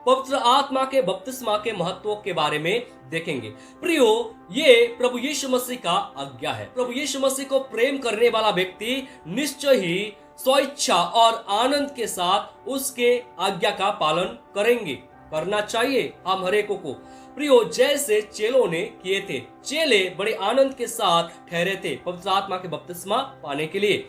पवित्र आत्मा के बपतिस्मा के महत्व के बारे में देखेंगे। प्रियो, ये प्रभु यीशु मसीह का आज्ञा है। प्रभु यीशु मसीह को प्रेम करने वाला व्यक्ति निश्चय ही स्वेच्छा और आनंद के साथ उसके आज्ञा का पालन करेंगे, करना चाहिए हम हरेक को। प्रियो, जैसे चेलों ने किए थे, चेले बड़े आनंद के साथ ठहरे थे पवित्र आत्मा के बपतिस्मा पाने के लिए।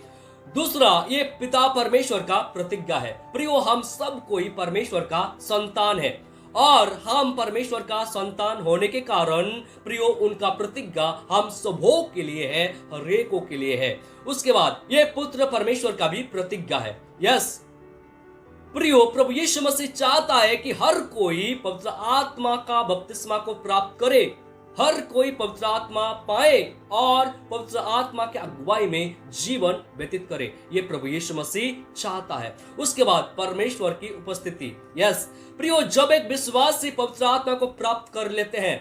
दूसरा, ये पिता परमेश्वर का प्रतिज्ञा है। प्रियो, हम सब कोई परमेश्वर का संतान है और हम परमेश्वर का संतान होने के कारण प्रियो उनका प्रतिज्ञा हम सबों के लिए है, हरेकों के लिए है। उसके बाद ये पुत्र परमेश्वर का भी प्रतिज्ञा है। यस प्रियो, प्रभु यीशु मसीह चाहता है कि हर कोई पवित्र आत्मा का बपतिस्मा को प्राप्त करे, हर कोई पवित्र आत्मा पाए और पवित्र आत्मा के अगुवाई में जीवन व्यतीत करे। ये प्रभु यीशु मसीह चाहता है। उसके बाद परमेश्वर की उपस्थिति। यस प्रियो, जब एक विश्वासी पवित्र आत्मा को प्राप्त कर लेते हैं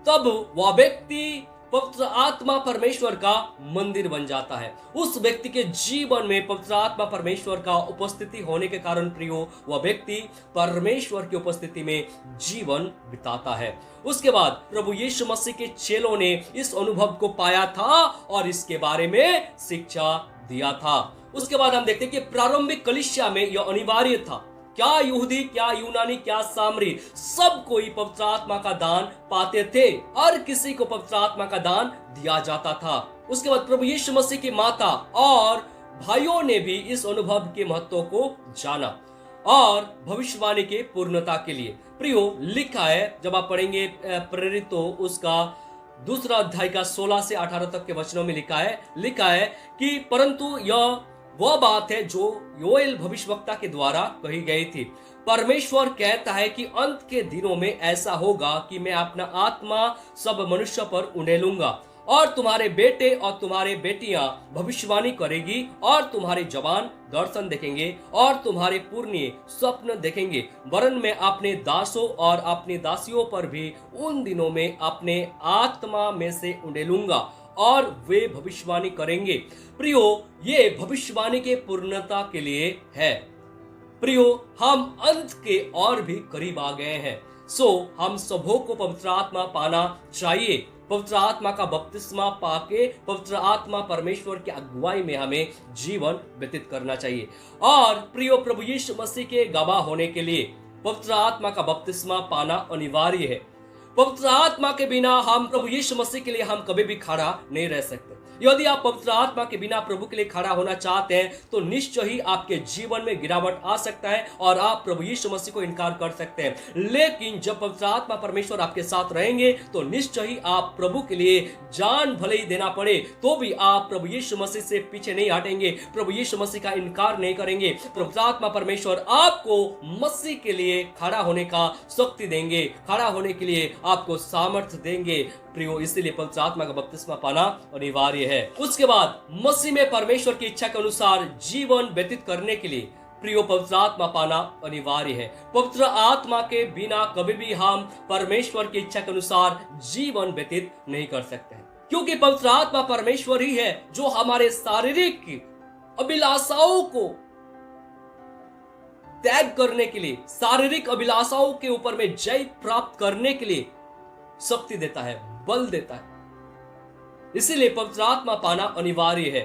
तब वह व्यक्ति पवित्र आत्मा परमेश्वर का मंदिर बन जाता है। उस व्यक्ति के जीवन में पवित्र आत्मा परमेश्वर का उपस्थिति होने के कारण प्रियो वह व्यक्ति परमेश्वर की उपस्थिति में जीवन बिताता है। उसके बाद प्रभु यीशु मसीह के चेलों ने इस अनुभव को पाया था और इसके बारे में शिक्षा दिया था। उसके बाद हम देखते हैं कि प्रारंभिक कलीसिया में यह अनिवार्य था। क्या यहूदी, क्या यूनानी, क्या सामरी, सब कोई पवित्र आत्मा का दान पाते थे। हर किसी को पवित्र आत्मा का दान दिया जाता था। उसके बाद प्रभु यीशु मसीह की माता और भाइयों ने भी इस अनुभव के महत्व को जाना और भविष्यवाणी के पूर्णता के लिए प्रियो लिखा है, जब आप पढ़ेंगे प्रेरितों उसका 2 अध्याय का 16 से 18 तक के वचनों में लिखा है कि परंतु यह वह बात है जो योएल भविष्यवक्ता के द्वारा कही गई थी। परमेश्वर कहता है कि अंत के दिनों में ऐसा होगा कि मैं अपना आत्मा सब मनुष्य पर उंडेलूंगा और तुम्हारे बेटे और तुम्हारे बेटियां भविष्यवाणी करेगी और तुम्हारे जवान दर्शन देखेंगे और तुम्हारे पुरनिये स्वप्न देखेंगे। वरन मैं अपने दासों और अपनी दासियों पर भी उन दिनों में अपने आत्मा में से उंडेलूंगा और वे भविष्यवाणी करेंगे। प्रियो, ये भविष्यवाणी के पूर्णता के लिए है। प्रियो, हम अंत के और भी करीब आ गए हैं। हम सबों को पवित्र आत्मा पाना चाहिए। पवित्र आत्मा का बपतिस्मा पाके पवित्र आत्मा परमेश्वर की अगुवाई में हमें जीवन व्यतीत करना चाहिए। और प्रियो, प्रभु यीशु मसीह के गवाह होने के लिए पवित्र आत्मा का बपतिस्मा पाना अनिवार्य है। पवित्र आत्मा के बिना हम प्रभु यीशु मसीह के लिए हम कभी भी खड़ा नहीं रह सकते। यदि आप पवित्र आत्मा के बिना प्रभु के लिए खड़ा होना चाहते हैं तो निश्चय ही आपके जीवन में गिरावट आ सकता है और आप प्रभु यीशु मसीह को इनकार कर सकते हैं। लेकिन जब पवित्र आत्मा परमेश्वर आपके साथ रहेंगे तो निश्चय ही आप प्रभु के लिए जान भले ही देना पड़े तो भी आप प्रभु यीशु मसीह से पीछे नहीं हटेंगे, प्रभु यीशु मसीह का इनकार नहीं करेंगे। पवित्र आत्मा परमेश्वर आपको मसीह के लिए खड़ा होने का शक्ति देंगे, खड़ा होने के लिए आपको सामर्थ्य देंगे। प्रियो, इसीलिए पवित्र आत्मा का बपतिस्मा पाना अनिवार्य है। उसके बाद मसीह में परमेश्वर की इच्छा के अनुसार जीवन व्यतीत करने के लिए प्रियो पवित्र आत्मा पाना अनिवार्य है। पवित्र आत्मा के बिना कभी भी हम परमेश्वर की इच्छा के अनुसार जीवन व्यतीत नहीं कर सकते हैं, क्योंकि पवित्र आत्मा परमेश्वर ही है जो हमारे शारीरिक अभिलाषाओं को त्याग करने के लिए, शारीरिक अभिलाषाओं के ऊपर में जय प्राप्त करने के लिए शक्ति देता है, बल देता है। इसीलिए पवित्र आत्मा पाना अनिवार्य है।